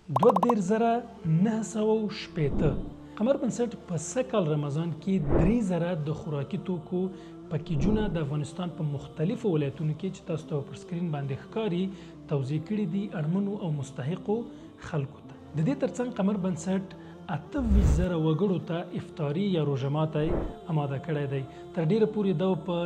2019 قمر بنسټ په سږ کال رمضان کې 3000 د خوراکي توکو پکیجونه د افغانستان په مختلفو ولایتونو کې چې تاسو ته پر سکرین باندې ښکاري توزیع کړي دي اړمنو او مستحقو خلکو ته. د دې ترڅنګ قمر بنسټ 28,000 وګړو ته افطاري یا روژه ماتی اماده کړی دی. تر ډیره پورې دا په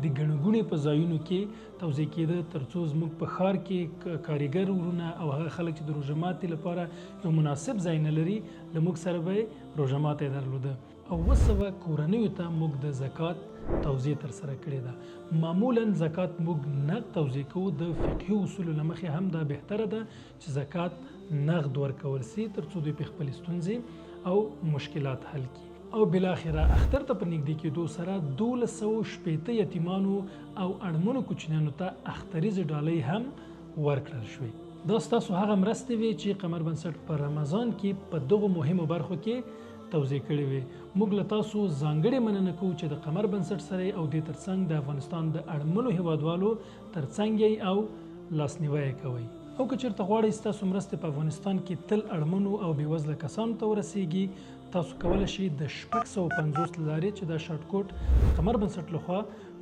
د ګڼې ګوڼې په ځایونو کې توزیع کېده ترڅو زموږ په ښار کې کارګر ورونه او هغه خلک چې د روژه ماتي لپاره یو مناسب ځای نه لري له موږ سره به یې روژه ماتی درلوده او 200 کورنیو ته موږ د زکات توزیع ترسره کړې ده. معمولا زکات موږ نقد توزیع کوو. د فقهي اصولو له مخې هم دا بهتره ده چې زکات نقد ورکول سي ترڅو دوی په خپلې ستونزې او مشکلات حل کړي. او بالاخره اختر ته په نږدې کېدو سره 1260 یتیمانو او اړمنو کوچنیانو ته اختریزې ډالۍ هم ورکړل شوې. دا ستاسو هغه مرستې وې چې قمر بنسټ په رمضان کې په دغو مهمو برخو کې توزیع کړې وې. موږ له تاسو ځانګړې مننه کوو چې د قمر بنسټ سره او دې ترڅنګ د افغانستان د اړمنو هیوادوالو ترڅنګ یې او لاسنیوی کوئ. او که چېرته غواړئ ستاسو مرستې په افغانستان کې تل اړمنو او بېوزله کسانو ته ورسیږي تاسو کولی شئ د 650 له لارې چې دا شارټ کوډ قمر بنسټ لخوا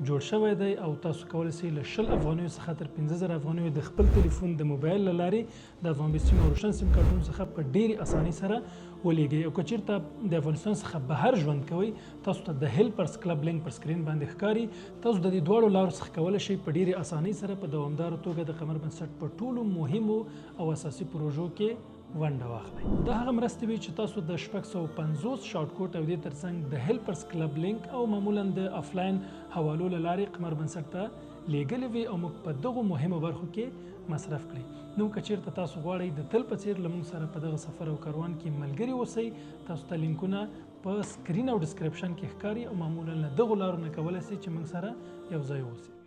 جوړ شوی دی او تاسو کولی شئ له 20 افغانیو څخه تر 15,000 افغانیو د خپل تلیفون د موبایل له لارې د افغان بیس سیم او روشن سیم کارتونو څخه په ډېرې اسانۍ سره ولېږئ. او که چېرته د افغانستان څخه بهر ژوند کوئ تاسو ته د هیلپرز کلب لینک پر سکرین باندې ښکاري. تاسو د دې دواړو لارو څخه کولی شئ په ډېرې اسانۍ سره په دوامداره توګه د قمر بنسټ په ټولو مهمو او اساسي پروژو کې ونډه واخلئ. دا هغه مرستې وي چې تاسو د 650 شارټ کوټ او دې ترڅنګ د هیلپرز کلب لینک او معمولا د آفلاین حوالو له لارې قمر بنسټ ته لیږلې وي او موږ په دغو مهمو برخو کې مصرف کړئ. نو که چېرته تاسو غواړئ د تل په څېر له موږ سره په دغه سفر او کاروان کې ملګري اوسئ تاسو ته لینکونه په سکرین او ډسکرپشن کې ښکاري او معمولا له دغو لارو نه کولی شئ چې موږ سره یو ځای اوسئ.